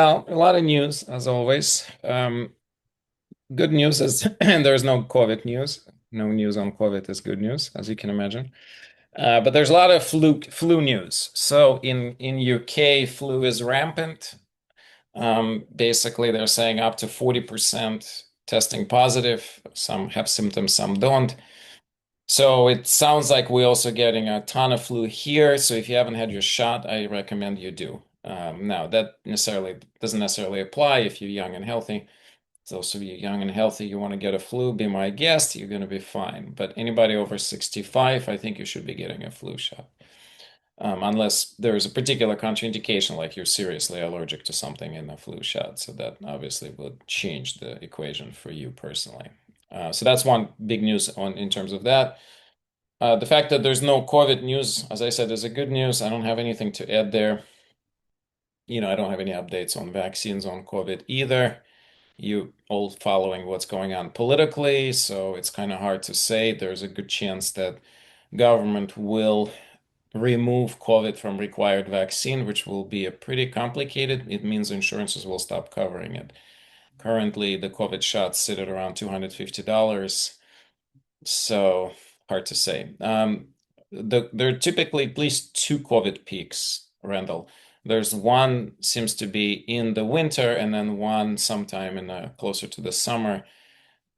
Well, a lot of news, as always. Good news is there's no COVID news. No news on COVID is good news, as you can imagine. But there's a lot of flu news. So in UK, flu is rampant. Basically, they're saying up to 40% testing positive. Some have symptoms, some don't. So it sounds like we're also getting a ton of flu here. So if you haven't had your shot, I recommend you do. Now, that necessarily doesn't necessarily apply if you're young and healthy. So if you're young and healthy, you want to get a flu, be my guest, you're going to be fine. But anybody over 65, I think you should be getting a flu shot. Unless there is a particular contraindication, like you're seriously allergic to something in a flu shot. So that obviously would change the equation for you personally. So that's one big news in terms of that. The fact that there's no COVID news, as I said, is a good news. I don't have anything to add there. I don't have any updates on vaccines on COVID either. You all following what's going on politically, so it's kind of hard to say. There's a good chance that government will remove COVID from required vaccine, which will be a pretty complicated. It means insurances will stop covering it. Currently, the COVID shots sit at around $250. So hard to say. There are typically at least two COVID peaks, Randall. There's one seems to be in the winter, and then one sometime in closer to the summer.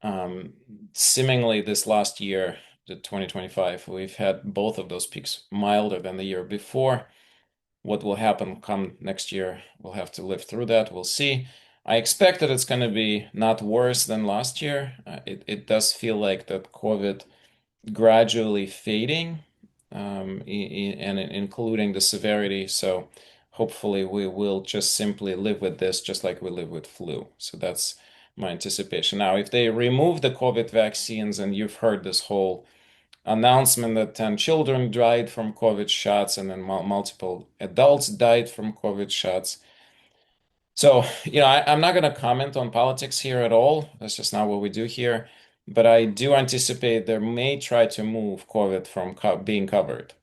Um, Seemingly, this last year, the 2025, we've had both of those peaks milder than the year before. What will happen come next year, we'll have to live through that. We'll see. I expect that it's going to be not worse than last year. It does feel like that COVID gradually fading, and including the severity. So hopefully we will just simply live with this, just like we live with flu. So that's my anticipation. Now, if they remove the COVID vaccines, and you've heard this whole announcement that 10 children died from COVID shots and then multiple adults died from COVID shots. So, I'm not going to comment on politics here at all. That's just not what we do here. But I do anticipate they may try to move COVID from being covered.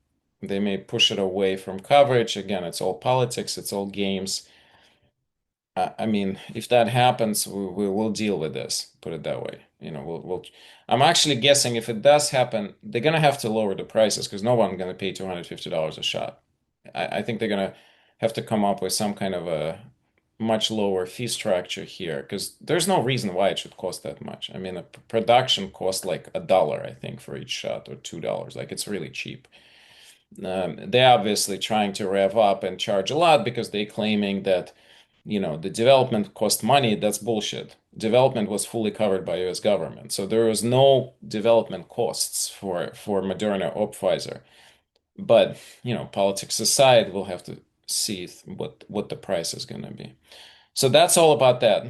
They may push it away from coverage. Again, it's all politics, it's all games. I mean, if that happens, we will deal with this, put it that way. I'm actually guessing if it does happen, they're going to have to lower the prices because no one's going to pay $250 a shot. I think they're going to have to come up with some kind of a much lower fee structure here because there's no reason why it should cost that much. I mean, a production costs like $1, I think, for each shot or $2. Like it's really cheap. They're obviously trying to rev up and charge a lot because they're claiming that, the development cost money. That's bullshit. Development was fully covered by US government. So there was no development costs for Moderna or Pfizer. But, politics aside, we'll have to see what the price is going to be. So that's all about that.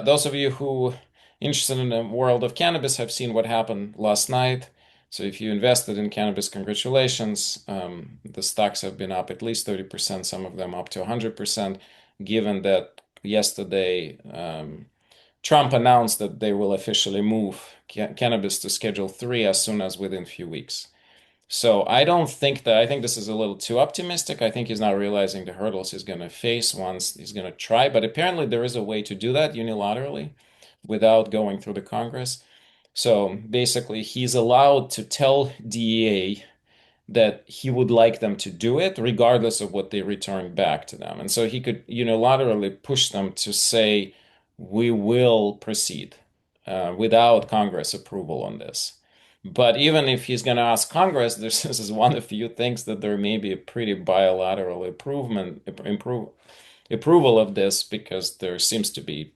Those of you who interested in the world of cannabis have seen what happened last night. So if you invested in cannabis, congratulations. The stocks have been up at least 30%, some of them up to 100%, given that yesterday Trump announced that they will officially move cannabis to Schedule 3 as soon as within a few weeks. So I think this is a little too optimistic. I think he's not realizing the hurdles he's going to face once he's going to try. But apparently there is a way to do that unilaterally without going through the Congress. So basically he's allowed to tell DEA that he would like them to do it regardless of what they return back to them. And so he could unilaterally push them to say, we will proceed without Congress approval on this. But even if he's going to ask Congress, this is one of the few things that there may be a pretty bilateral approval of this because there seems to be,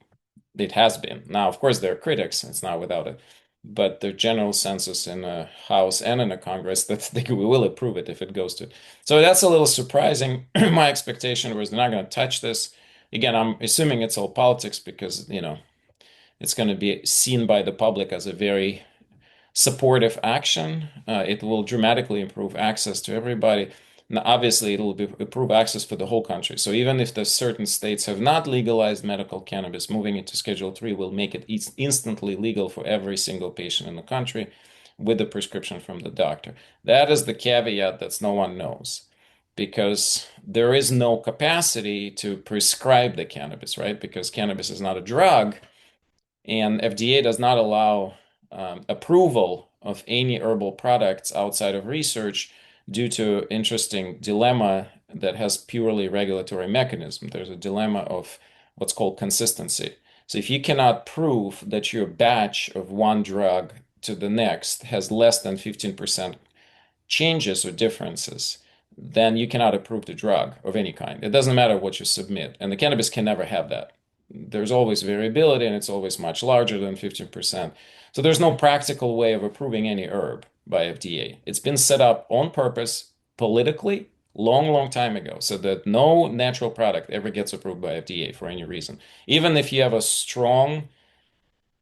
it has been. Now, of course, there are critics, it's not without it, but the general census in a House and in a Congress that they will approve it if it goes to. So that's a little surprising. My expectation was they're not going to touch this. Again, I'm assuming it's all politics because, it's going to be seen by the public as a very supportive action. It will dramatically improve access to everybody. Now, obviously, it will improve access for the whole country. So even if the certain states have not legalized medical cannabis, moving it to Schedule 3 will make it instantly legal for every single patient in the country with the prescription from the doctor. That is the caveat that no one knows because there is no capacity to prescribe the cannabis, right? Because cannabis is not a drug, and FDA does not allow approval of any herbal products outside of research due to interesting dilemma that has purely regulatory mechanism. There's a dilemma of what's called consistency. So if you cannot prove that your batch of one drug to the next has less than 15% changes or differences, then you cannot approve the drug of any kind. It doesn't matter what you submit, and the cannabis can never have that. There's always variability, and it's always much larger than 15%. So there's no practical way of approving any herb by FDA. It's been set up on purpose politically long, long time ago so that no natural product ever gets approved by FDA for any reason. Even if you have a strong,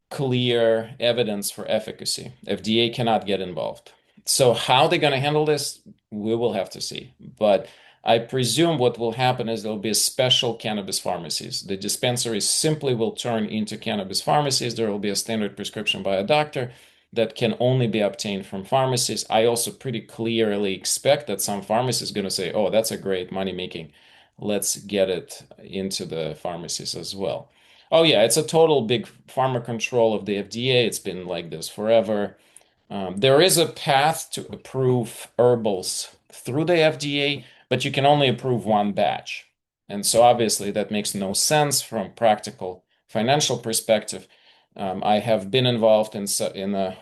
clear evidence for efficacy, FDA cannot get involved. So how they're going to handle this, we will have to see. But I presume what will happen is there'll be special cannabis pharmacies. The dispensaries simply will turn into cannabis pharmacies. There will be a standard prescription by a doctor that can only be obtained from pharmacies. I also pretty clearly expect that some pharmacy is going to say, oh, that's a great money making. Let's get it into the pharmacies as well. Oh yeah, it's a total big pharma control of the FDA. It's been like this forever. There is a path to approve herbals through the FDA, but you can only approve one batch. And so obviously that makes no sense from practical financial perspective. I have been involved in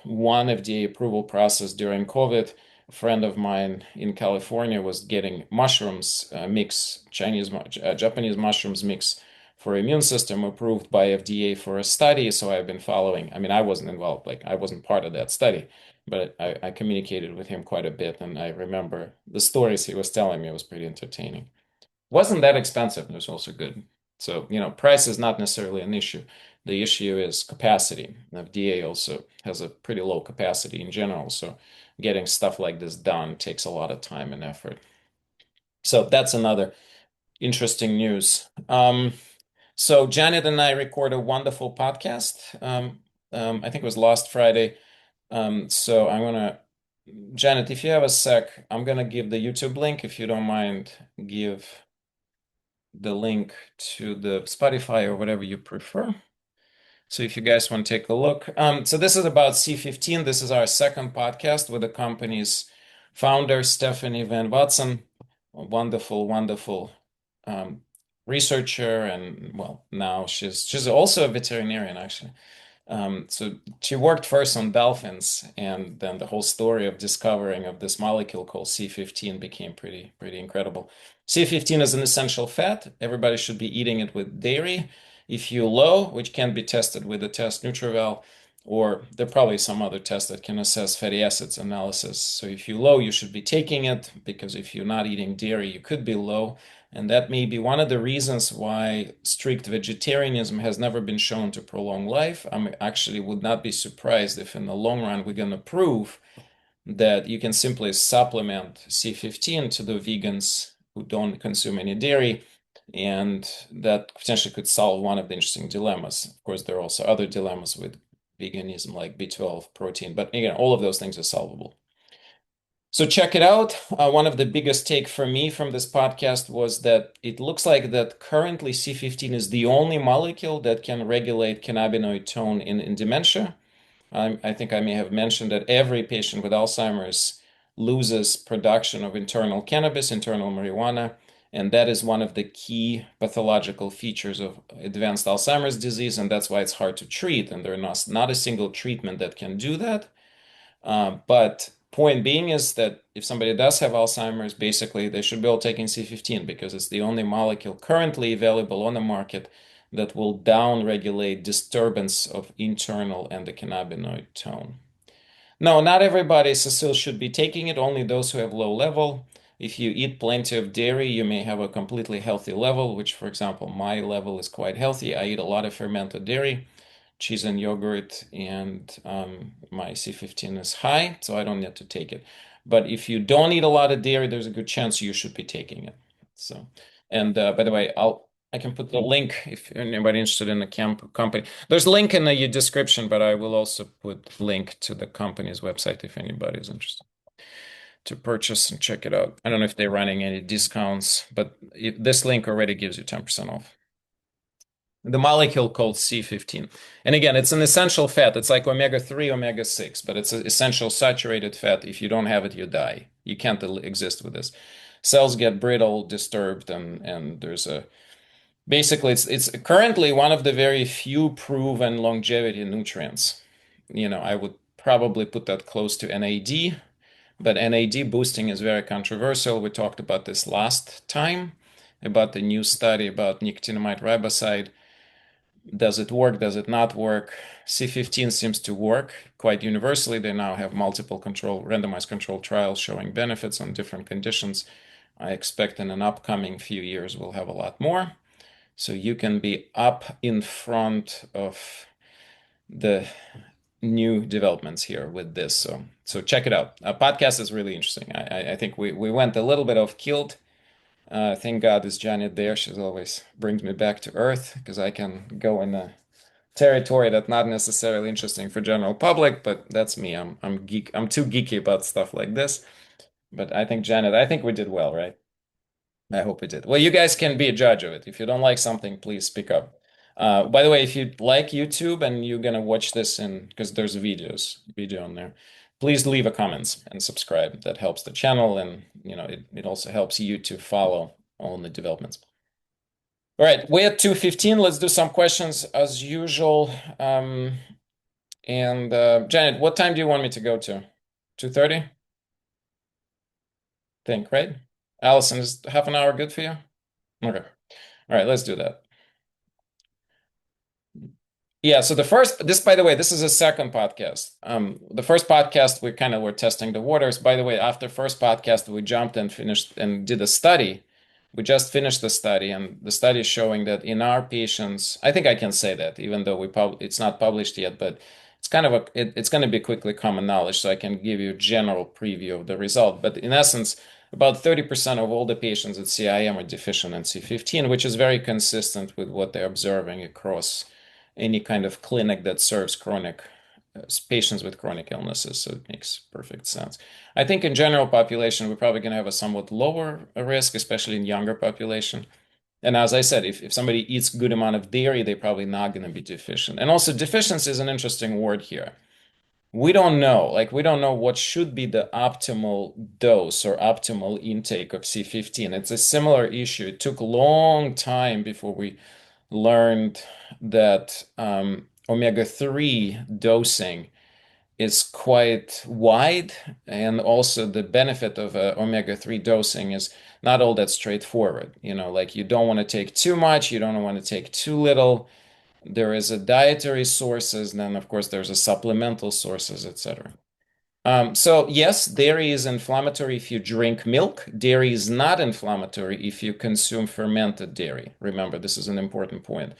one FDA approval process during COVID. A friend of mine in California was getting mushrooms mix, Japanese mushrooms mix for immune system approved by FDA for a study. So I've been following. I mean, I wasn't involved, like I wasn't part of that study, but I communicated with him quite a bit, and I remember the stories he was telling me was pretty entertaining. Wasn't that expensive. It was also good. So, price is not necessarily an issue. The issue is capacity. FDA also has a pretty low capacity in general, so getting stuff like this done takes a lot of time and effort. So that's another interesting news. So Janet and I record a wonderful podcast. I think it was last Friday. So I'm gonna, Janet, if you have a sec, I'm gonna give the YouTube link. If you don't mind, give the link to the Spotify or whatever you prefer. So if you guys want to take a look. So this is about C15. This is our second podcast with the company's founder, Stephanie Venn Watson, a wonderful, wonderful researcher, and well, now she's also a veterinarian actually. So she worked first on dolphins, and then the whole story of discovering of this molecule called C15 became pretty incredible. C15 is an essential fat. Everybody should be eating it with dairy. If you're low, which can be tested with the test NutriVal, or there are probably some other tests that can assess fatty acids analysis. So if you're low, you should be taking it, because if you're not eating dairy, you could be low. And that may be one of the reasons why strict vegetarianism has never been shown to prolong life. I actually would not be surprised if in the long run we're going to prove that you can simply supplement C15 to the vegans who don't consume any dairy, and that potentially could solve one of the interesting dilemmas. Of course, there are also other dilemmas with veganism like B12 protein, but again, all of those things are solvable. So check it out. One of the biggest take for me from this podcast was that it looks like that currently C15 is the only molecule that can regulate cannabinoid tone in dementia. I think I may have mentioned that every patient with Alzheimer's loses production of internal cannabis, internal marijuana, and that is one of the key pathological features of advanced Alzheimer's disease, and that's why it's hard to treat, and there's not a single treatment that can do that. But point being is that if somebody does have Alzheimer's, basically they should be all taking C15 because it's the only molecule currently available on the market that will down-regulate disturbance of internal endocannabinoid tone. No, not everybody, Cecile, should be taking it, only those who have low level. If you eat plenty of dairy, you may have a completely healthy level, which, for example, my level is quite healthy. I eat a lot of fermented dairy, cheese and yogurt, and my C15 is high, so I don't need to take it. But if you don't eat a lot of dairy, there's a good chance you should be taking it. So, and by the way, I can put the link if anybody interested in the company. There's a link in the description, but I will also put link to the company's website if anybody is interested. to purchase and check it out. I don't know if they're running any discounts, but this link already gives you 10% off. The molecule called C15. And again, it's an essential fat. It's like omega-3, omega-6, but it's an essential saturated fat. If you don't have it, you die. You can't exist with this. Cells get brittle, disturbed, and there's a basically it's currently one of the very few proven longevity nutrients. I would probably put that close to NAD, but NAD boosting is very controversial. We talked about this last time about the new study about nicotinamide riboside. Does it work? Does it not work? C15 seems to work quite universally. They now have multiple randomized control trials showing benefits on different conditions. I expect in an upcoming few years we'll have a lot more. So you can be up in front of the new developments here with this. So check it out. A podcast is really interesting. I think we went a little bit off kilt. Thank God is Janet there. She's always brings me back to earth because I can go in a territory that's not necessarily interesting for general public, but that's me. I'm geek. I'm too geeky about stuff like this. But I think Janet, I think we did well, right? I hope we did. Well, you guys can be a judge of it. If you don't like something, please speak up. By the way, if you like YouTube and you're gonna watch this in because there's video on there, please leave a comments and subscribe. That helps the channel and it also helps you to follow all the developments. All right, we're at 2:15. Let's do some questions as usual. And Janet, what time do you want me to go to? 2:30? Think, right? Alyson, is half an hour good for you? Okay. All right, let's do that. Yeah, so by the way, this is a second podcast. The first podcast we kind of were testing the waters. By the way, after first podcast, we jumped and finished and did a study. We just finished the study, and the study is showing that in our patients, I think I can say that, even though it's not published yet, but it's kind of it's going to be quickly common knowledge, so I can give you a general preview of the result. But in essence, about 30% of all the patients at CIM are deficient in C15, which is very consistent with what they're observing across any kind of clinic that serves chronic patients with chronic illnesses. So it makes perfect sense. I think in general population, we're probably going to have a somewhat lower risk, especially in younger population. And as I said, if somebody eats good amount of dairy, they're probably not going to be deficient. And also deficiency is an interesting word here. We don't know, we don't know what should be the optimal dose or optimal intake of C15. It's a similar issue. It took a long time before we learned that omega-3 dosing is quite wide, and also the benefit of omega-3 dosing is not all that straightforward. You don't want to take too much, you don't want to take too little. There is a dietary sources, and then of course there's a supplemental sources, etc. So yes, dairy is inflammatory if you drink milk. Dairy is not inflammatory if you consume fermented dairy. Remember, this is an important point.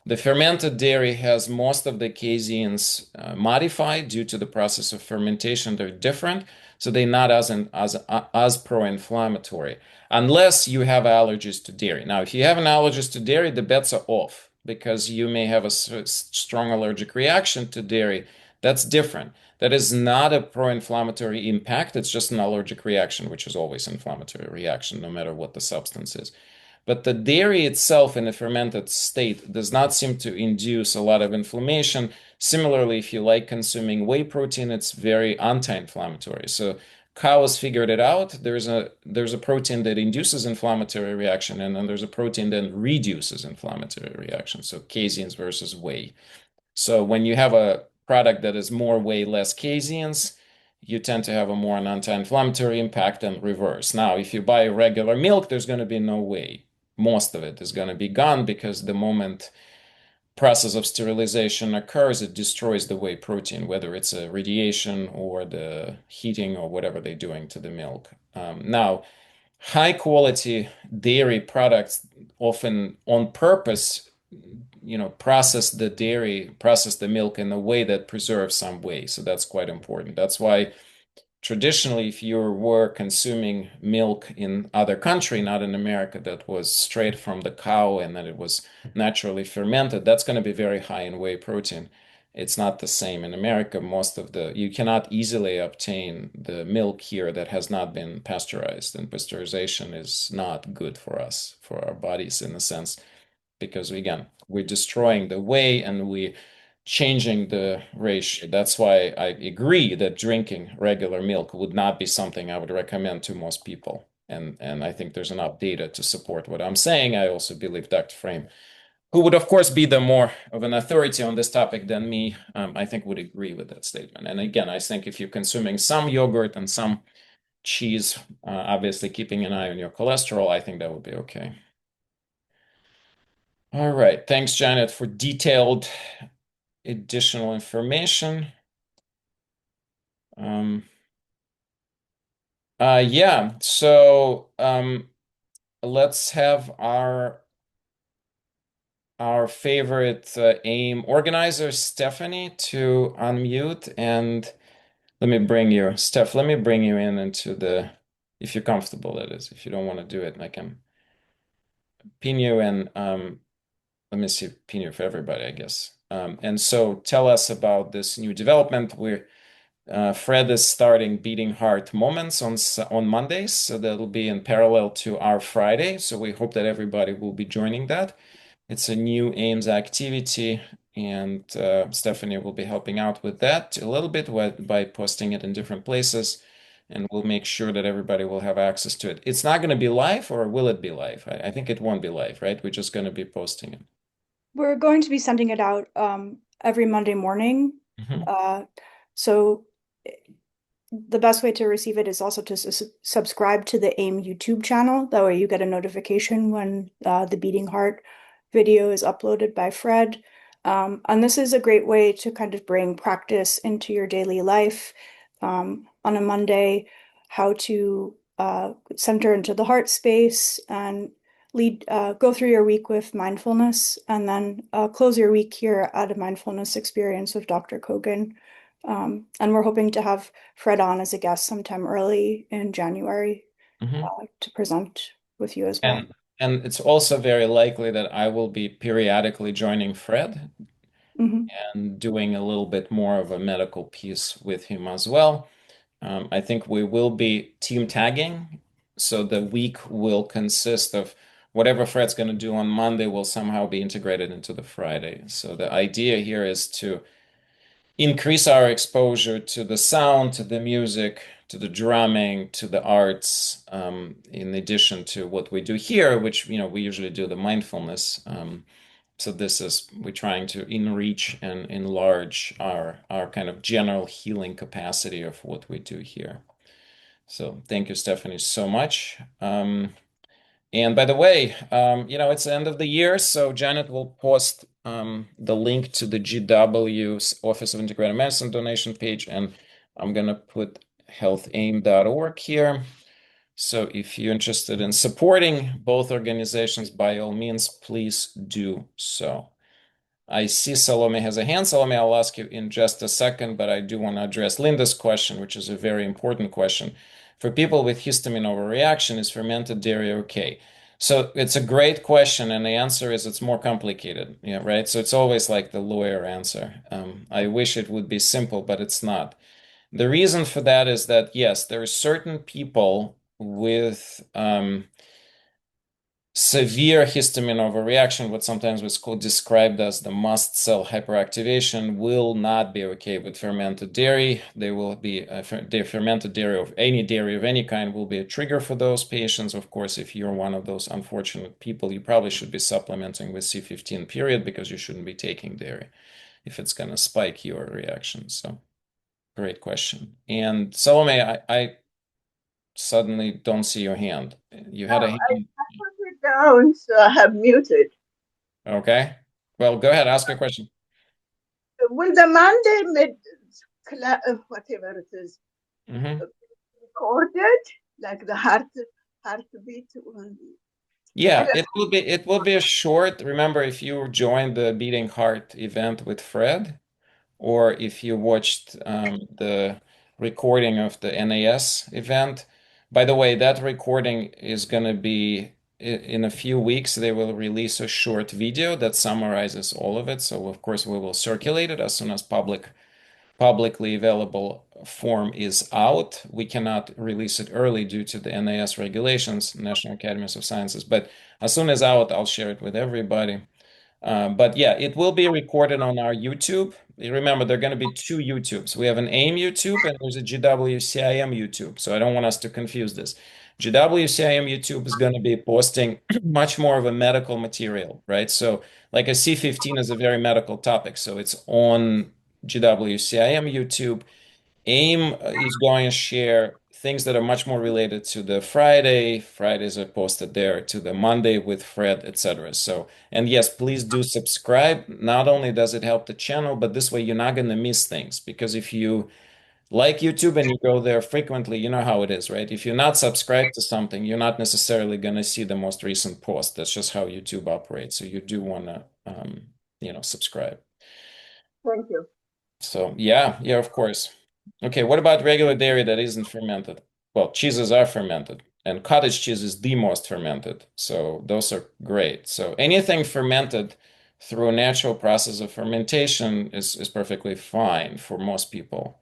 The fermented dairy has most of the caseins modified due to the process of fermentation. They're different, so they're not as pro-inflammatory, unless you have allergies to dairy. Now, if you have an allergies to dairy, the bets are off because you may have a strong allergic reaction to dairy. That's different. That is not a pro-inflammatory impact. It's just an allergic reaction, which is always an inflammatory reaction, no matter what the substance is. But the dairy itself in a fermented state does not seem to induce a lot of inflammation. Similarly, if you like consuming whey protein, it's very anti-inflammatory. So cows figured it out. There's a protein that induces inflammatory reaction, and then there's a protein that reduces inflammatory reaction. So caseins versus whey. So when you have a product that is more whey, less caseins, you tend to have a more anti-inflammatory impact and reverse. Now, if you buy regular milk, there's going to be no whey. Most of it is going to be gone because the moment process of sterilization occurs, it destroys the whey protein, whether it's a radiation or the heating or whatever they're doing to the milk. Now, high quality dairy products often on purpose process the milk in a way that preserves some whey. So that's quite important. That's why traditionally, if you were consuming milk in other country, not in America, that was straight from the cow and that it was naturally fermented, that's going to be very high in whey protein. It's not the same in America. You cannot easily obtain the milk here that has not been pasteurized, and pasteurization is not good for us, for our bodies in a sense, because again, we're destroying the whey and we changing the ratio. That's why I agree that drinking regular milk would not be something I would recommend to most people. And I think there's enough data to support what I'm saying. I also believe Dr. Frame, who would of course be the more of an authority on this topic than me, I think would agree with that statement. And again, I think if you're consuming some yogurt and some cheese, obviously keeping an eye on your cholesterol, I think that would be okay. All right. Thanks, Janet, for detailed additional information. Um, yeah, so let's have our favorite AIM organizer, Stephanie, to unmute, and let me bring you, Steph, let me bring you in into the, if you're comfortable, that is. If you don't want to do it, I can pin you and let me see, pin you for everybody, I guess. And so tell us about this new development. Fred is starting Beating Heart Moments on Mondays, so that'll be in parallel to our Friday. So we hope that everybody will be joining that. It's a new AIMS activity, and Stephanie will be helping out with that a little bit by posting it in different places, and we'll make sure that everybody will have access to it. It's not going to be live, or will it be live? I think it won't be live, right? We're just going to be posting it. We're going to be sending it out every Monday morning. Mhm. So the best way to receive it is also to subscribe to the AIM YouTube channel. That way you get a notification when the beating heart video is uploaded by Fred. And this is a great way to kind of bring practice into your daily life on a Monday, how to center into the heart space and go through your week with mindfulness, and then close your week here at A Mindfulness Experience with Dr. Kogan. And we're hoping to have Fred on as a guest sometime early in January Mhm. to present with you as well. And and it's also very likely that I will be periodically joining Fred Hmm. and doing a little bit more of a medical piece with him as well. I think we will be team tagging, so the week will consist of whatever Fred's going to do on Monday will somehow be integrated into the Friday. So the idea here is to increase our exposure to the sound, to the music, to the drumming, to the arts, in addition to what we do here, which we usually do the mindfulness. So we're trying to enrich and enlarge our kind of general healing capacity of what we do here. So thank you, Stephanie, so much. And by the way, it's the end of the year, so Janet will post the link to the GW's Office of Integrative Medicine donation page, and I'm gonna put healthaim.org here. So if you're interested in supporting both organizations, by all means, please do so. I see Salome has a hand. Salome, I'll ask you in just a second, but I do want to address Linda's question, which is a very important question. For people with histamine overreaction, is fermented dairy okay? So it's a great question, and the answer is it's more complicated. Yeah, right? So it's always like the lawyer answer. I wish it would be simple, but it's not. The reason for that is that, yes, there are certain people with severe histamine overreaction, what sometimes was called described as the mast cell hyperactivation, will not be okay with fermented dairy. They will be the fermented dairy of any kind will be a trigger for those patients. Of course, if you're one of those unfortunate people, you probably should be supplementing with C15 period, because you shouldn't be taking dairy if it's going to spike your reaction. So great question. And Salome, I suddenly don't see your hand. You had a I hand. put it down, so I have muted. Okay. Well, go ahead, ask your question. Will the Monday whatever it is, Hmm. recorded, like the heartbeat one? Yeah, I, it will be a short. Remember, if you joined the Beating Heart event with Fred, or if you watched the recording of the NAS event. By the way, that recording is going to be in a few weeks they will release a short video that summarizes all of it. So of course we will circulate it as soon as publicly available form is out. We cannot release it early due to the NAS regulations, National Academies of Sciences, but as soon as out, I'll share it with everybody. But yeah, it will be recorded on our YouTube. Remember, there are going to be two YouTubes. We have an AIM YouTube and there's a GWCIM YouTube. So I don't want us to confuse this. GWCIM YouTube is going to be posting much more of a medical material, right? So like a C15 is a very medical topic. So it's on GWCIM YouTube. AIM is going to share things that are much more related to the Friday. Fridays are posted there to the Monday with Fred, etc. So, and yes, please do subscribe. Not only does it help the channel, but this way you're not going to miss things. Because if you like YouTube and you go there frequently, you know how it is, right? If you're not subscribed to something, you're not necessarily going to see the most recent post. That's just how YouTube operates. So you do want to, subscribe. Thank you. So yeah, of course. Okay, what about regular dairy that isn't fermented? Well, cheeses are fermented, and cottage cheese is the most fermented. So those are great. So anything fermented through a natural process of fermentation is perfectly fine for most people.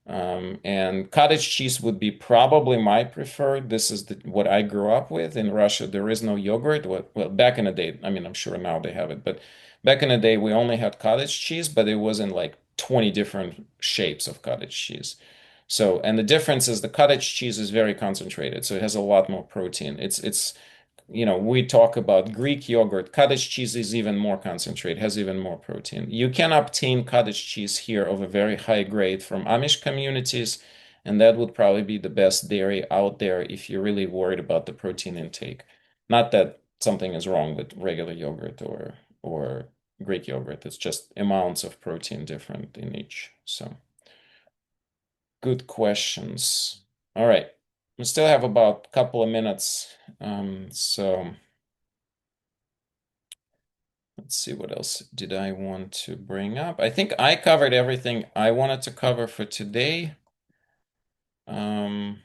And cottage cheese would be probably my preferred. This is what I grew up with. In Russia, there is no yogurt. Well, back in the day, I mean, I'm sure now they have it, but back in the day, we only had cottage cheese, but it was in like 20 different shapes of cottage cheese. So, and the difference is the cottage cheese is very concentrated, so it has a lot more protein. We talk about Greek yogurt. Cottage cheese is even more concentrated, has even more protein. You can obtain cottage cheese here of a very high grade from Amish communities, and that would probably be the best dairy out there if you're really worried about the protein intake. Not that something is wrong with regular yogurt or Greek yogurt. It's just amounts of protein different in each. So, good questions. All right. We still have about a couple of minutes. So let's see, what else did I want to bring up? I think I covered everything I wanted to cover for today. And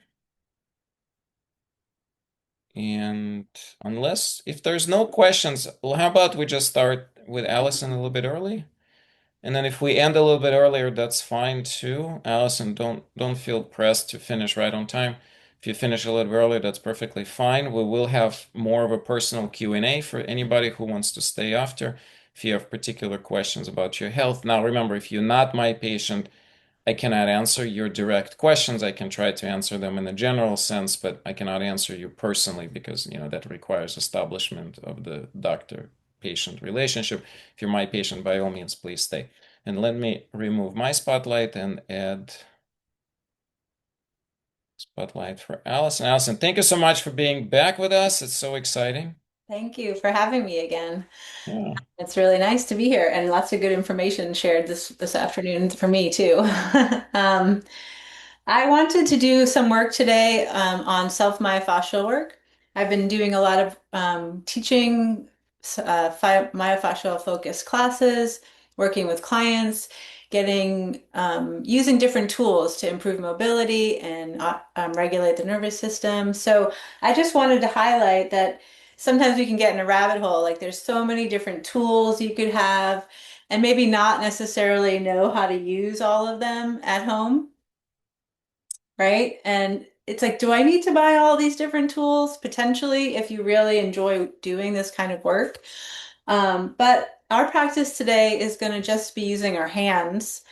if there's no questions, well, how about we just start with Alyson a little bit early? And then if we end a little bit earlier, that's fine too. Alyson, don't feel pressed to finish right on time. If you finish a little bit earlier, that's perfectly fine. We will have more of a personal Q&A for anybody who wants to stay after if you have particular questions about your health. Now, remember, if you're not my patient, I cannot answer your direct questions. I can try to answer them in a general sense, but I cannot answer you personally because, that requires establishment of the doctor-patient relationship. If you're my patient, by all means, please stay. And let me remove my spotlight and add spotlight for Alyson. Alyson, thank you so much for being back with us. It's so exciting. Thank you for having me again. Yeah. It's really nice to be here and lots of good information shared this afternoon for me too. Um, I wanted to do some work today on self-myofascial work. I've been doing a lot of teaching myofascial focused classes, working with clients, getting using different tools to improve mobility and regulate the nervous system. So I just wanted to highlight that sometimes we can get in a rabbit hole. Like there's so many different tools you could have, and maybe not necessarily know how to use all of them at home, right? And it's like, do I need to buy all these different tools? Potentially, if you really enjoy doing this kind of work. But our practice today is going to just be using our hands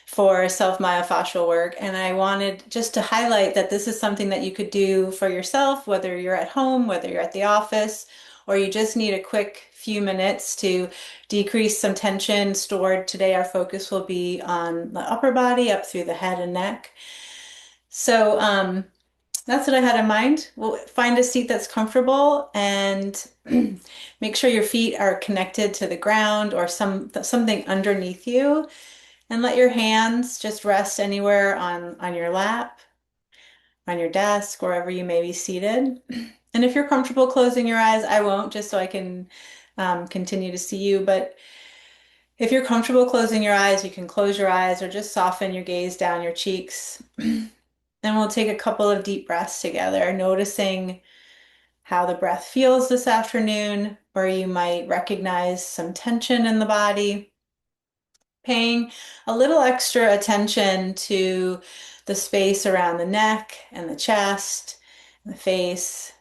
for self-myofascial work. And I wanted just to highlight that this is something that you could do for yourself, whether you're at home, whether you're at the office, or you just need a quick few minutes to decrease some tension stored. Today, our focus will be on the upper body up through the head and neck. So that's what I had in mind. We'll find a seat that's comfortable and make sure your feet are connected to the ground or something underneath you. And let your hands just rest anywhere on your lap, on your desk, wherever you may be seated. And if you're comfortable closing your eyes, I won't, just so I can continue to see you. But if you're comfortable closing your eyes, you can close your eyes or just soften your gaze down your cheeks. And we'll take a couple of deep breaths together, noticing how the breath feels this afternoon, or you might recognize some tension in the body. Paying a little extra attention to the space around the neck and the chest, and the face.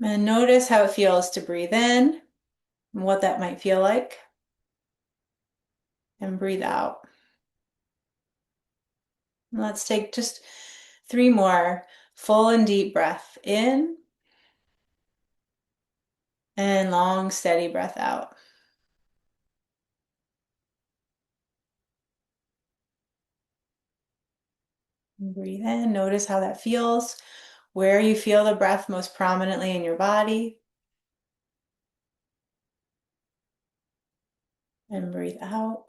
And notice how it feels to breathe in and what that might feel like. And breathe out. And let's take just 3 more full and deep breath in and long, steady breath out. And breathe in, notice how that feels, where you feel the breath most prominently in your body. And breathe out.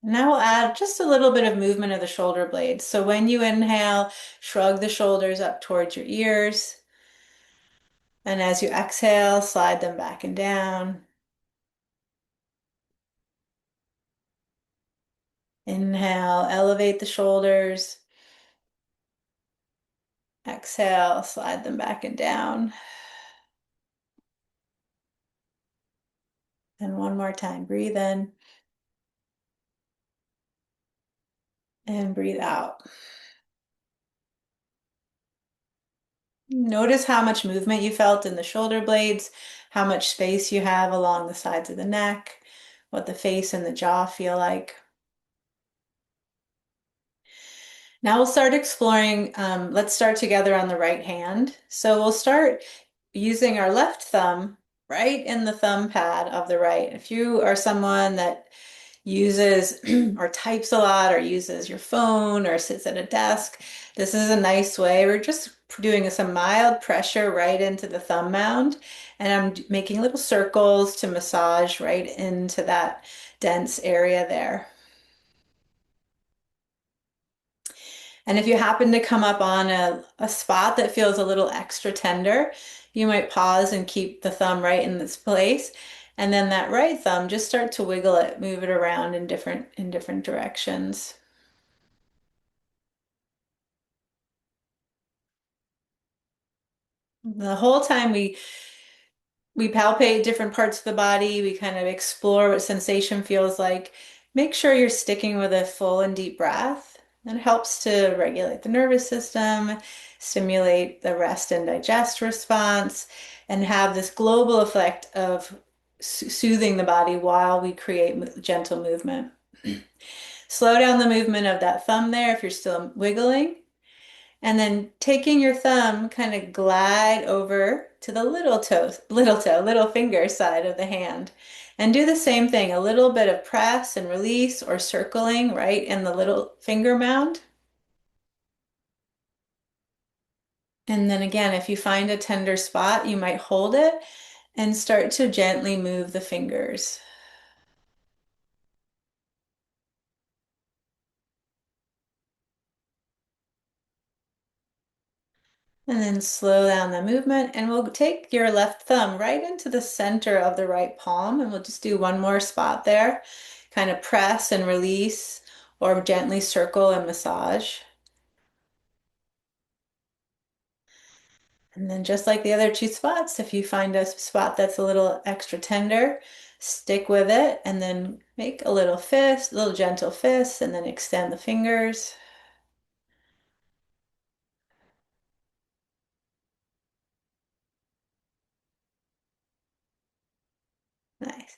Now we'll add just a little bit of movement of the shoulder blades. So when you inhale, shrug the shoulders up towards your ears. And as you exhale, slide them back and down. Inhale, elevate the shoulders. Exhale, slide them back and down. And one more time, breathe in. And breathe out. Notice how much movement you felt in the shoulder blades, how much space you have along the sides of the neck, what the face and the jaw feel like. Now we'll start exploring, let's start together on the right hand. So we'll start using our left thumb right in the thumb pad of the right. If you are someone that uses or types a lot or uses your phone or sits at a desk, this is a nice way. We're just doing some mild pressure right into the thumb mound, and I'm making little circles to massage right into that dense area there. And if you happen to come up on a spot that feels a little extra tender, you might pause and keep the thumb right in this place. And then that right thumb, just start to wiggle it, move it around in different directions. The whole time we palpate different parts of the body, we kind of explore what sensation feels like. Make sure you're sticking with a full and deep breath. It helps to regulate the nervous system, stimulate the rest and digest response, and have this global effect of soothing the body while we create gentle movement. Slow down the movement of that thumb there if you're still wiggling. And then taking your thumb, kind of glide over to the little finger side of the hand. And do the same thing, a little bit of press and release or circling right in the little finger mound. And then again, if you find a tender spot, you might hold it and start to gently move the fingers. And then slow down the movement, and we'll take your left thumb right into the center of the right palm, and we'll just do one more spot there. Kind of press and release, or gently circle and massage. And then just like the other 2 spots, if you find a spot that's a little extra tender, stick with it, and then make a little fist, a little gentle fist, and then extend the fingers. Nice.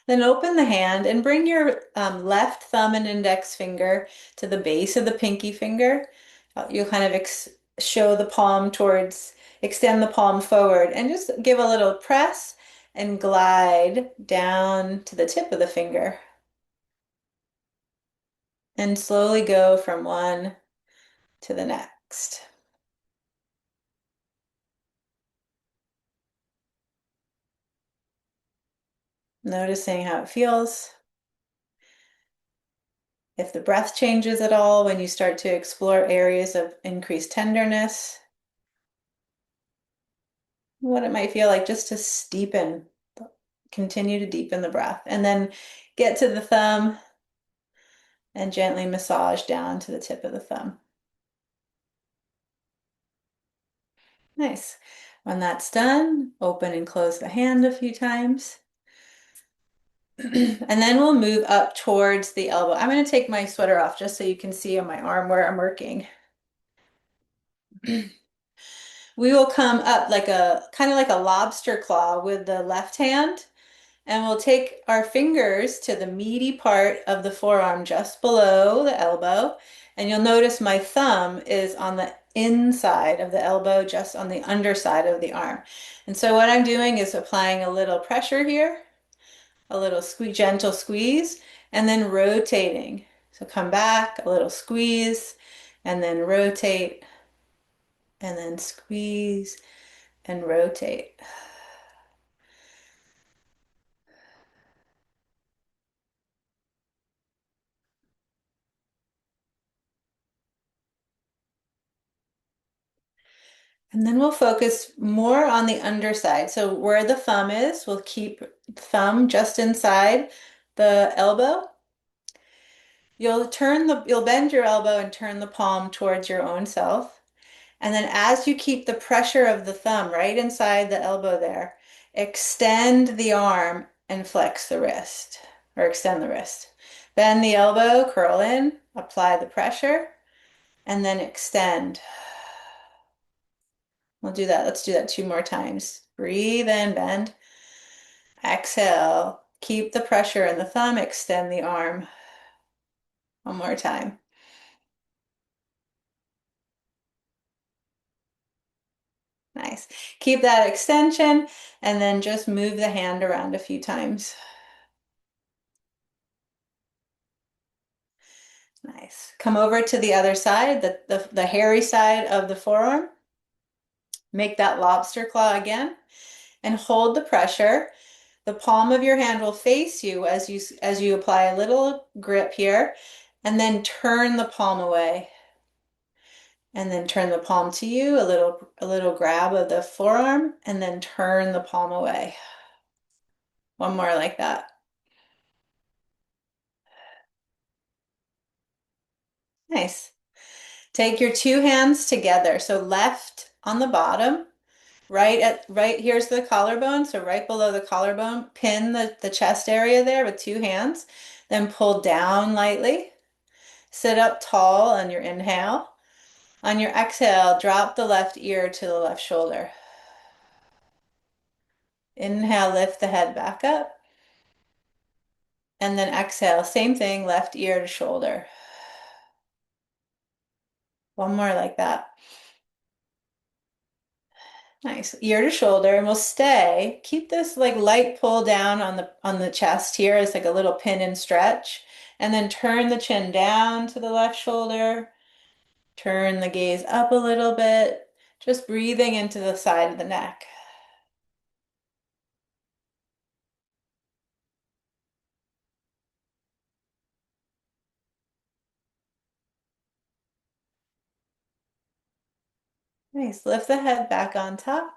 Then open the hand and bring your left thumb and index finger to the base of the pinky finger. You'll kind of show the palm towards, extend the palm forward, and just give a little press and glide down to the tip of the finger. And slowly go from one to the next. Noticing how it feels. If the breath changes at all when you start to explore areas of increased tenderness, what it might feel like just to deepen, continue to deepen the breath, and then get to the thumb and gently massage down to the tip of the thumb. Nice. When that's done, open and close the hand a few times. And then we'll move up towards the elbow. I'm going to take my sweater off just so you can see on my arm where I'm working. We will come up like a kind of like a lobster claw with the left hand, and we'll take our fingers to the meaty part of the forearm just below the elbow. And you'll notice my thumb is on the inside of the elbow, just on the underside of the arm. And so what I'm doing is applying a little pressure here, a little squeeze, gentle squeeze, and then rotating. So come back, a little squeeze, and then rotate, and then squeeze and rotate. And then we'll focus more on the underside. So where the thumb is, we'll keep thumb just inside the elbow. You'll bend your elbow and turn the palm towards your own self. And then as you keep the pressure of the thumb right inside the elbow there, extend the arm and flex the wrist, or extend the wrist. Bend the elbow, curl in, apply the pressure, and then extend. We'll do that. Let's do that 2 more times. Breathe in, bend. Exhale. Keep the pressure in the thumb, extend the arm. 1 more time. Nice. Keep that extension and then just move the hand around a few times. Nice. Come over to the other side, the hairy side of the forearm. Make that lobster claw again and hold the pressure. The palm of your hand will face you as you apply a little grip here, and then turn the palm away. And then turn the palm to you, a little grab of the forearm, and then turn the palm away. 1 more like that. Nice. Take your 2 hands together. So left on the bottom, right here's the collarbone. So right below the collarbone, pin the chest area there with 2 hands. Then pull down lightly. Sit up tall on your inhale. On your exhale, drop the left ear to the left shoulder. Inhale, lift the head back up. And then exhale, same thing, left ear to shoulder. 1 more like that. Nice. Ear to shoulder, and we'll stay. Keep this like light pull down on the chest here as like a little pin and stretch. And then turn the chin down to the left shoulder. Turn the gaze up a little bit. Just breathing into the side of the neck. Nice. Lift the head back on top.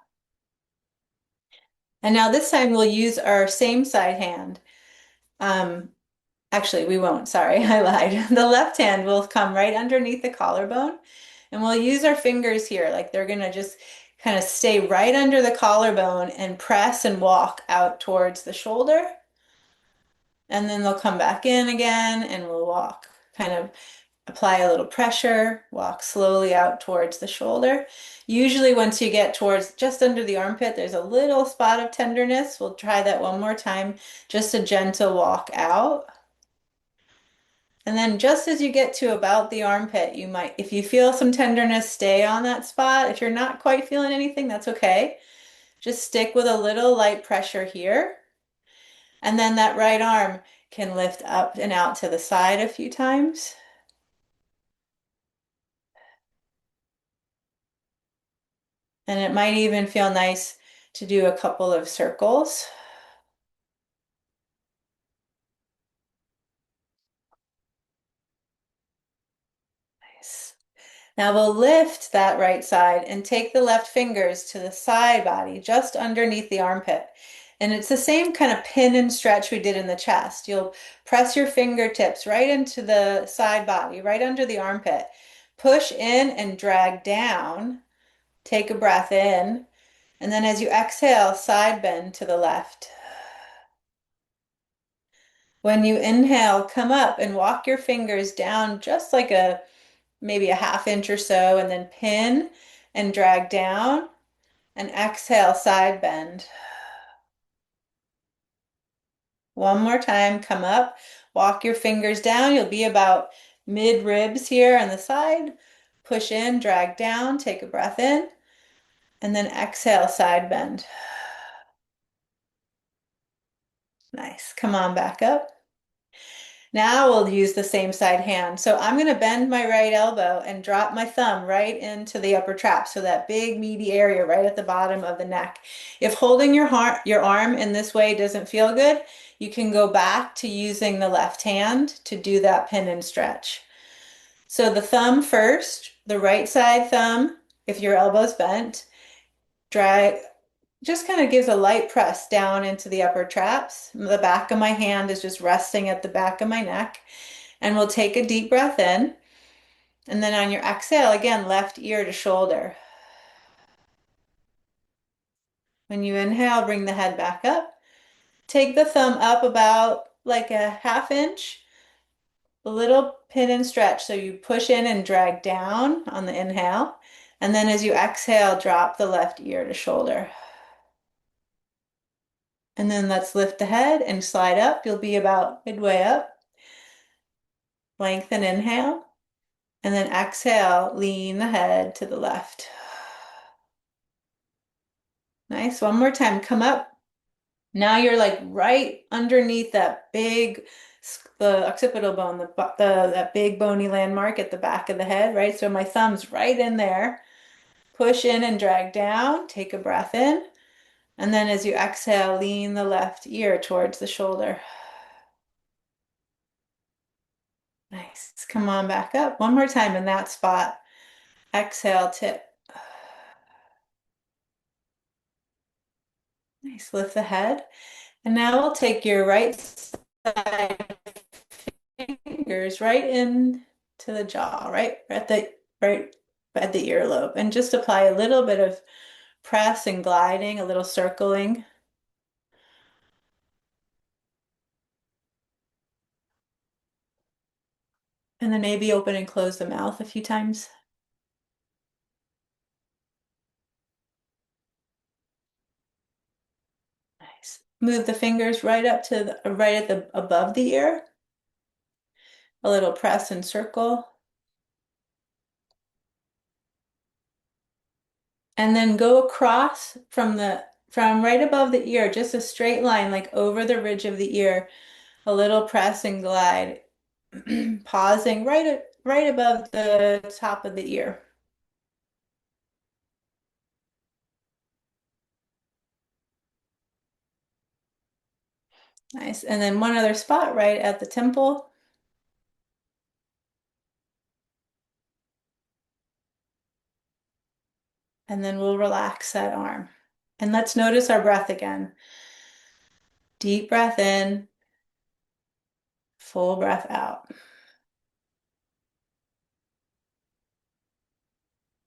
And now this time we'll use our same side hand. Actually, we won't. Sorry, I lied. The left hand will come right underneath the collarbone, and we'll use our fingers here. Like they're going to just kind of stay right under the collarbone and press and walk out towards the shoulder. And then they'll come back in again, and we'll walk, kind of apply a little pressure, walk slowly out towards the shoulder. Usually once you get towards just under the armpit, there's a little spot of tenderness. We'll try that 1 more time, just a gentle walk out. And then just as you get to about the armpit, you might, if you feel some tenderness, stay on that spot. If you're not quite feeling anything, that's okay. Just stick with a little light pressure here. And then that right arm can lift up and out to the side a few times. And it might even feel nice to do a couple of circles. Nice. Now we'll lift that right side and take the left fingers to the side body, just underneath the armpit. And it's the same kind of pin and stretch we did in the chest. You'll press your fingertips right into the side body, right under the armpit. Push in and drag down. Take a breath in. And then as you exhale, side bend to the left. When you inhale, come up and walk your fingers down just like maybe a half inch or so, and then pin and drag down. And exhale, side bend. One more time, come up, walk your fingers down. You'll be about mid ribs here on the side. Push in, drag down, take a breath in, and then exhale, side bend. Nice. Come on back up. Now we'll use the same side hand. So I'm going to bend my right elbow and drop my thumb right into the upper trap. So that big meaty area right at the bottom of the neck. If holding your arm in this way doesn't feel good, you can go back to using the left hand to do that pin and stretch. So the thumb first, the right side thumb, if your elbow's bent, drag, just kind of gives a light press down into the upper traps. The back of my hand is just resting at the back of my neck. And we'll take a deep breath in. And then on your exhale, again, left ear to shoulder. When you inhale, bring the head back up. Take the thumb up about like a half inch. A little pin and stretch. So you push in and drag down on the inhale. And then as you exhale, drop the left ear to shoulder. And then let's lift the head and slide up. You'll be about midway up. Lengthen inhale. And then exhale, lean the head to the left. Nice. One more time. Come up. Now you're like right underneath that big, the occipital bone, that big bony landmark at the back of the head, right? So my thumb's right in there. Push in and drag down. Take a breath in. And then as you exhale, lean the left ear towards the shoulder. Nice. Come on back up. One more time in that spot. Exhale, tip. Nice. Lift the head. And now we'll take your right side fingers right in to the jaw, right at the earlobe, and just apply a little bit of press and gliding, a little circling. And then maybe open and close the mouth a few times. Nice. Move the fingers right up to right at the above the ear. A little press and circle. And then go across from right above the ear, just a straight line, like over the ridge of the ear, a little press and glide, pausing right above the top of the ear. Nice. And then one other spot right at the temple. And then we'll relax that arm. And let's notice our breath again. Deep breath in, full breath out.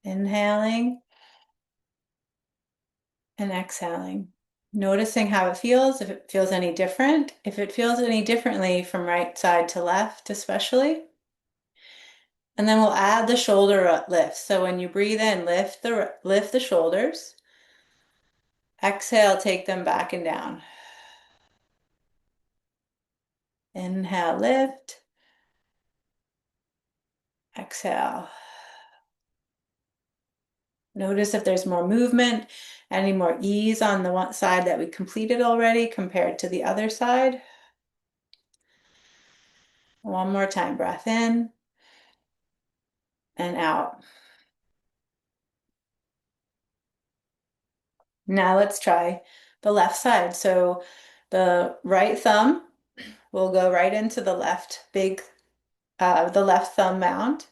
Inhaling and exhaling. Noticing how it feels, if it feels any different, if it feels any differently from right side to left, especially. And then we'll add the shoulder lift. So when you breathe in, lift the shoulders. Exhale, take them back and down. Inhale, lift. Exhale. Notice if there's more movement, any more ease on the one side that we completed already compared to the other side. One more time, breath in and out. Now let's try the left side. So the right thumb will go right into the left thumb mound.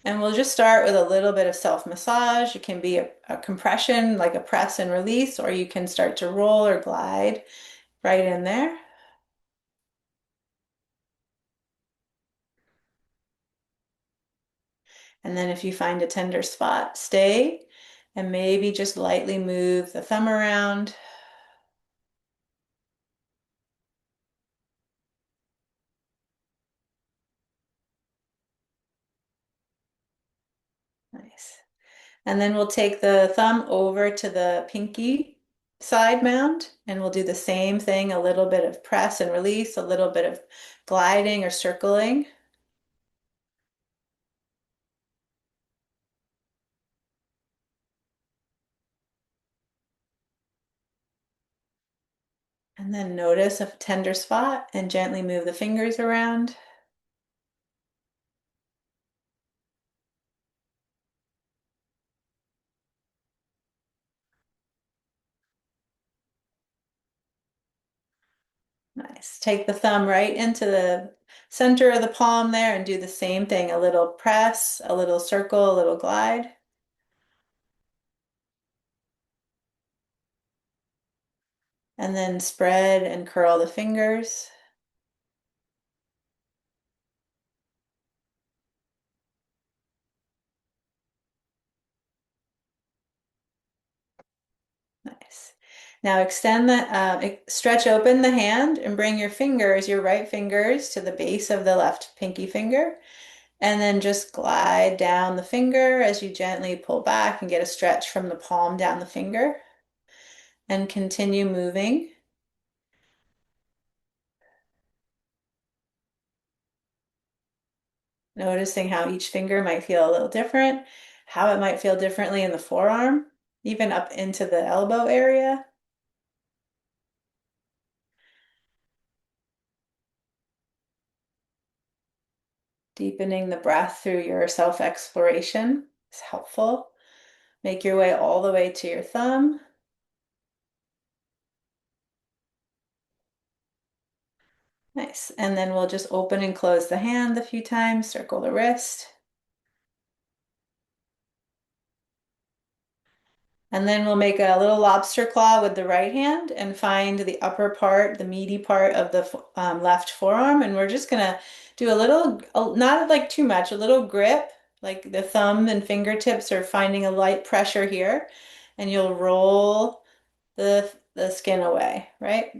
And we'll just start with a little bit of self-massage. It can be a compression, like a press and release, or you can start to roll or glide right in there. And then if you find a tender spot, stay and maybe just lightly move the thumb around. Nice. And then we'll take the thumb over to the pinky side mound and we'll do the same thing, a little bit of press and release, a little bit of gliding or circling. And then notice a tender spot and gently move the fingers around. Nice. Take the thumb right into the center of the palm there and do the same thing. A little press, a little circle, a little glide. And then spread and curl the fingers. Nice. Now extend stretch open the hand and bring your fingers, your right fingers, to the base of the left pinky finger. And then just glide down the finger as you gently pull back and get a stretch from the palm down the finger. And continue moving. Noticing how each finger might feel a little different, how it might feel differently in the forearm, even up into the elbow area. Deepening the breath through your self-exploration is helpful. Make your way all the way to your thumb. Nice. And then we'll just open and close the hand a few times, circle the wrist. And then we'll make a little lobster claw with the right hand and find the upper part, the meaty part of the left forearm. And we're just gonna do a little, not like too much, a little grip, like the thumb and fingertips are finding a light pressure here. And you'll roll the skin away, right?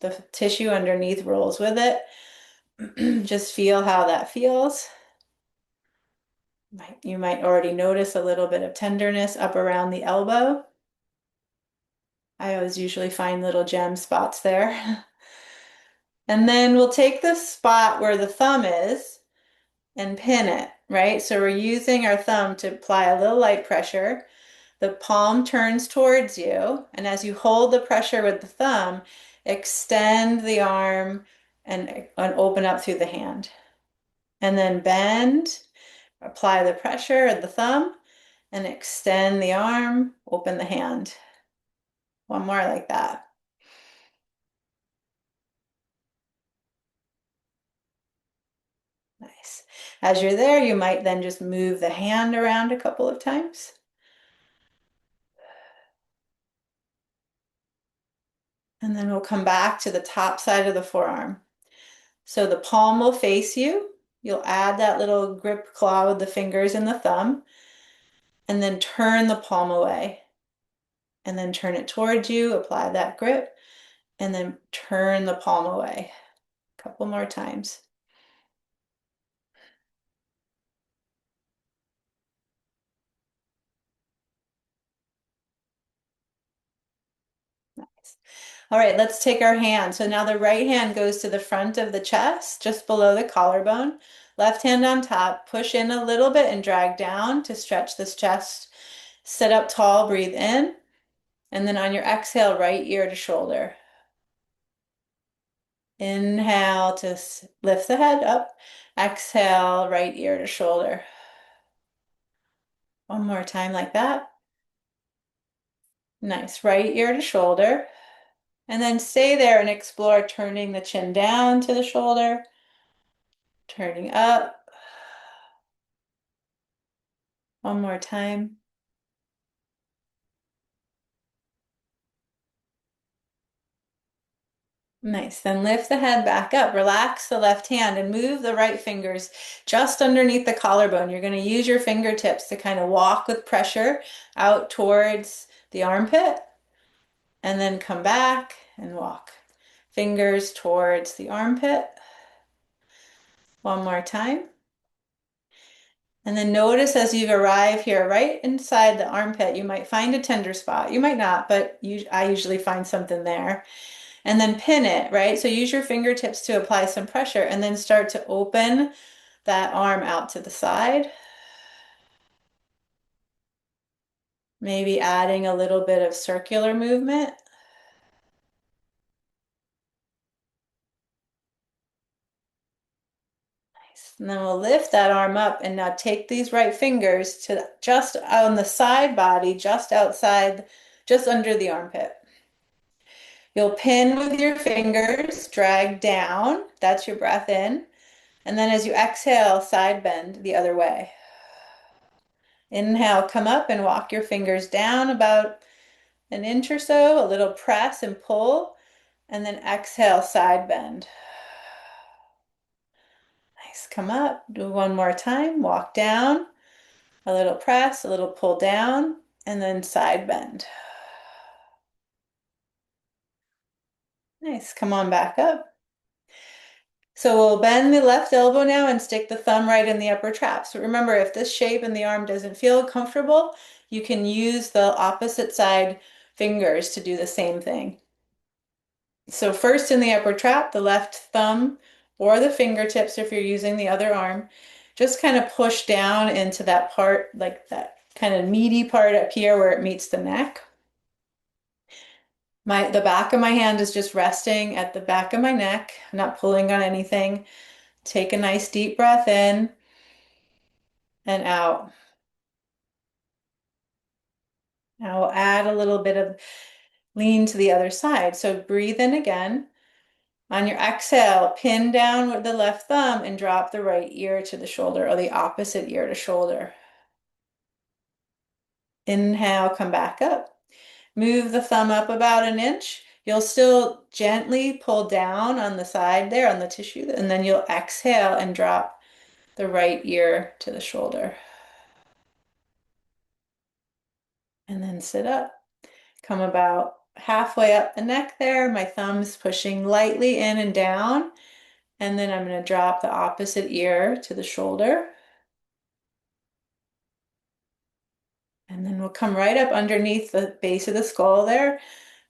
The tissue underneath rolls with it. Just feel how that feels. You might already notice a little bit of tenderness up around the elbow. I always usually find little gem spots there. And then we'll take the spot where the thumb is and pin it, right? So we're using our thumb to apply a little light pressure. The palm turns towards you, and as you hold the pressure with the thumb, extend the arm and open up through the hand. And then bend, apply the pressure of the thumb, and extend the arm, open the hand. One more like that. Nice. As you're there, you might then just move the hand around a couple of times. And then we'll come back to the top side of the forearm. So the palm will face you. You'll add that little grip claw with the fingers and the thumb, and then turn the palm away. And then turn it towards you, apply that grip, and then turn the palm away. A couple more times. Nice. All right, let's take our hand. So now the right hand goes to the front of the chest, just below the collarbone. Left hand on top, push in a little bit and drag down to stretch this chest. Sit up tall, breathe in. And then on your exhale, right ear to shoulder. Inhale to lift the head up. Exhale, right ear to shoulder. One more time like that. Nice, right ear to shoulder. And then stay there and explore turning the chin down to the shoulder, turning up, One more time. Nice. Then lift the head back up. Relax the left hand and move the right fingers just underneath the collarbone. You're going to use your fingertips to kind of walk with pressure out towards the armpit and then come back and walk. Fingers towards the armpit. One more time. And then notice as you arrive here, right inside the armpit, you might find a tender spot. You might not, but I usually find something there. And then pin it, right? So use your fingertips to apply some pressure and then start to open that arm out to the side. Maybe adding a little bit of circular movement. Nice. And then we'll lift that arm up and now take these right fingers to just on the side body, just outside, just under the armpit. You'll pin with your fingers, drag down. That's your breath in. And then as you exhale, side bend the other way. Inhale, come up and walk your fingers down about an inch or so, a little press and pull, and then exhale, side bend. Nice, come up, do one more time, walk down, a little press, a little pull down, and then side bend. Nice, come on back up. So we'll bend the left elbow now and stick the thumb right in the upper trap. So remember, if this shape in the arm doesn't feel comfortable, you can use the opposite side fingers to do the same thing. So first in the upper trap, the left thumb or the fingertips, if you're using the other arm, just kind of push down into that part, like that kind of meaty part up here where it meets the neck. The back of my hand is just resting at the back of my neck, I'm not pulling on anything. Take a nice deep breath in and out. Now we'll add a little bit of lean to the other side. So breathe in again. On your exhale, pin down with the left thumb and drop the right ear to the shoulder or the opposite ear to shoulder. Inhale, come back up. Move the thumb up about an inch. You'll still gently pull down on the side there on the tissue, and then you'll exhale and drop the right ear to the shoulder. And then sit up. Come about halfway up the neck there. My thumb's pushing lightly in and down. And then I'm going to drop the opposite ear to the shoulder. And then we'll come right up underneath the base of the skull there.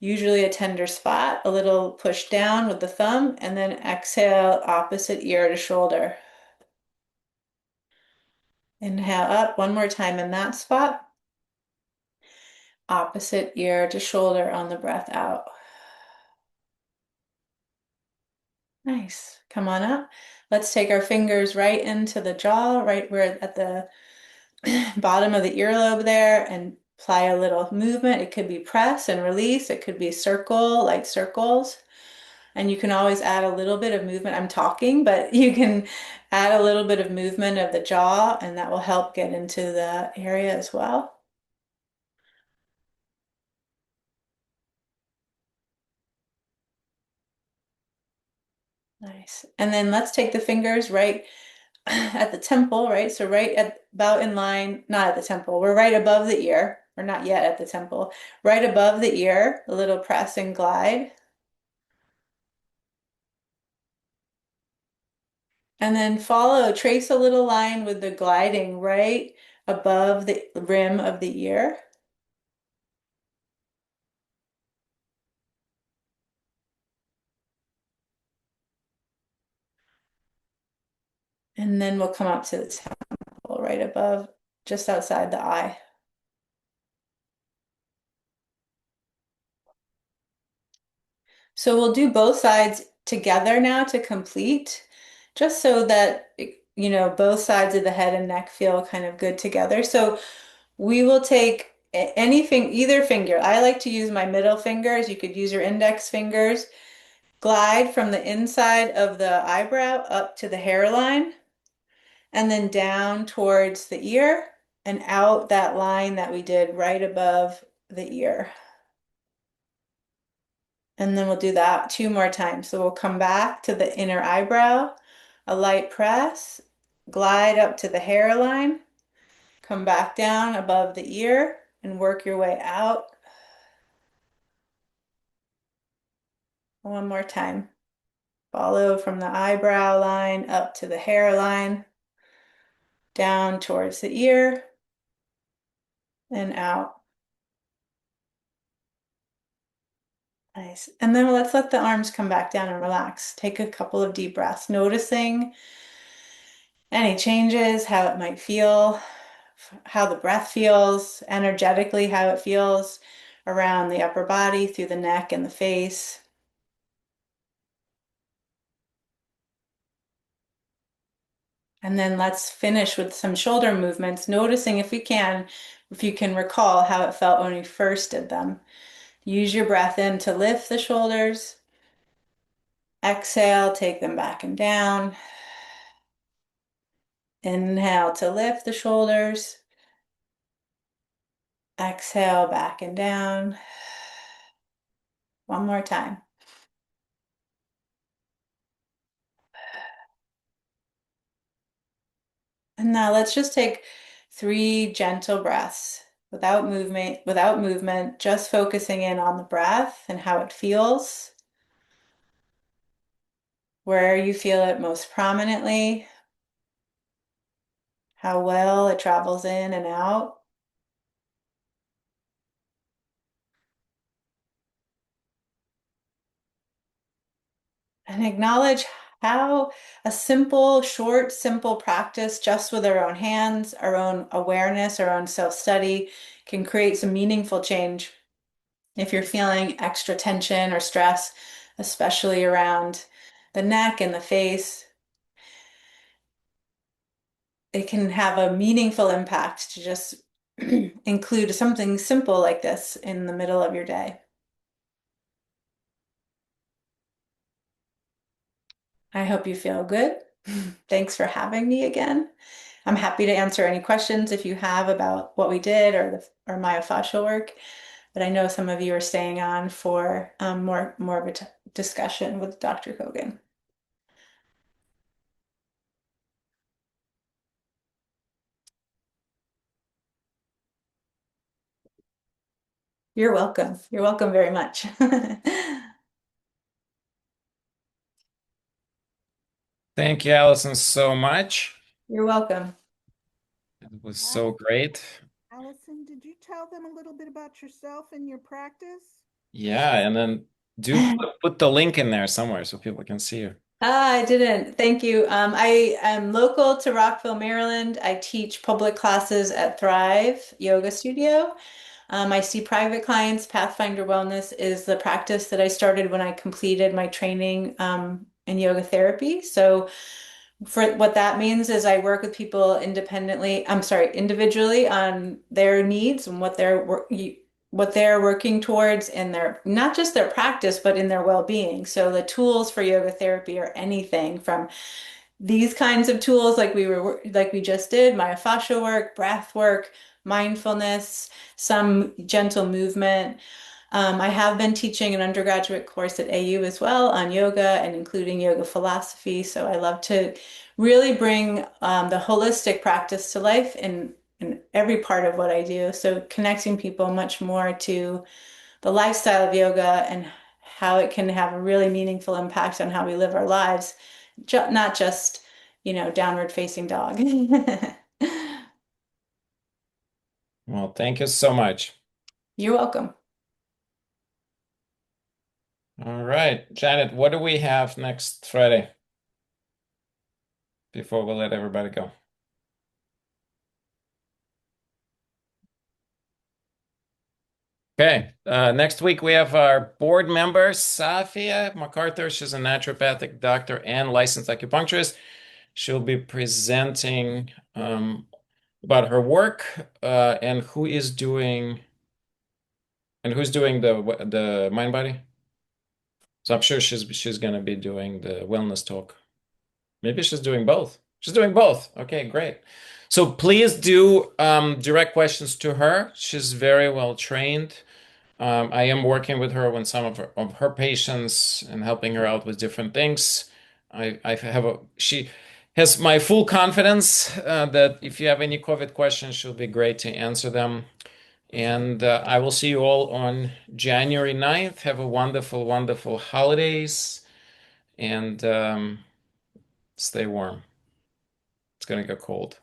Usually a tender spot, a little push down with the thumb, and then exhale, opposite ear to shoulder. Inhale up one more time in that spot. Opposite ear to shoulder on the breath out. Nice. Come on up. Let's take our fingers right into the jaw, right where at the bottom of the earlobe there, and apply a little movement. It could be press and release. It could be circle, light circles. And you can always add a little bit of movement. I'm talking, but you can add a little bit of movement of the jaw, and that will help get into the area as well. Nice. And then let's take the fingers right at the temple, right? So right at about in line, not at the temple, we're right above the ear, or not yet at the temple, right above the ear, a little press and glide. And then trace a little line with the gliding right above the rim of the ear. And then we'll come up to the temple right above, just outside the eye. So we'll do both sides together now to complete, just so that, both sides of the head and neck feel kind of good together. So we will take anything, either finger. I like to use my middle fingers. You could use your index fingers. Glide from the inside of the eyebrow up to the hairline, and then down towards the ear, and out that line that we did right above the ear. And then we'll do that 2 more times. So we'll come back to the inner eyebrow, a light press, glide up to the hairline, come back down above the ear, and work your way out. One more time. Follow from the eyebrow line up to the hairline, down towards the ear, and out. Nice. And then let's let the arms come back down and relax. Take a couple of deep breaths, noticing any changes, how it might feel, how the breath feels, energetically, how it feels around the upper body, through the neck and the face. And then let's finish with some shoulder movements, noticing if you can recall how it felt when you first did them. Use your breath in to lift the shoulders. Exhale, take them back and down. Inhale to lift the shoulders. Exhale, back and down. One more time. And now let's just take 3 gentle breaths without movement, just focusing in on the breath and how it feels, where you feel it most prominently, how well it travels in and out. And acknowledge how a simple, short, simple practice just with our own hands, our own awareness, our own self-study can create some meaningful change. If you're feeling extra tension or stress, especially around the neck and the face, it can have a meaningful impact to just include something simple like this in the middle of your day. I hope you feel good. Thanks for having me again. I'm happy to answer any questions if you have about what we did or myofascial work, but I know some of you are staying on for more of a discussion with Dr. Kogan. You're welcome. You're welcome very much. Thank you, Alyson, so much. You're welcome. It was so great. Alyson, did you tell them a little bit about yourself and your practice? Yeah, and then do put the link in there somewhere so people can see you. I didn't. Thank you. I am local to Rockville, Maryland. I teach public classes at Thrive Yoga Studio. I see private clients. Pathfinder Wellness is the practice that I started when I completed my training in yoga therapy. So for what that means is I work with people individually on their needs and what they're working towards in their, not just their practice, but in their well-being. So the tools for yoga therapy are anything from these kinds of tools like we just did, myofascial work, breath work, mindfulness, some gentle movement. I have been teaching an undergraduate course at AU as well on yoga and including yoga philosophy. So I love to really bring the holistic practice to life in every part of what I do. So connecting people much more to the lifestyle of yoga and how it can have a really meaningful impact on how we live our lives, not just, downward facing dog. Well, thank you so much. You're welcome. All right, Janet, what do we have next Friday before we let everybody go? Okay, next week we have our board member, Safia MacArthur. She's a naturopathic doctor and licensed acupuncturist. She'll be presenting about her work and who's doing the mind body. So I'm sure she's gonna be doing the wellness talk. Maybe she's doing both. She's doing both. Okay, great. So please do direct questions to her. She's very well trained. I am working with her on some of her patients and helping her out with different things. She has my full confidence that if you have any COVID questions, she'll be great to answer them. And I will see you all on January 9th. Have a wonderful, wonderful holidays and stay warm. It's going to get cold.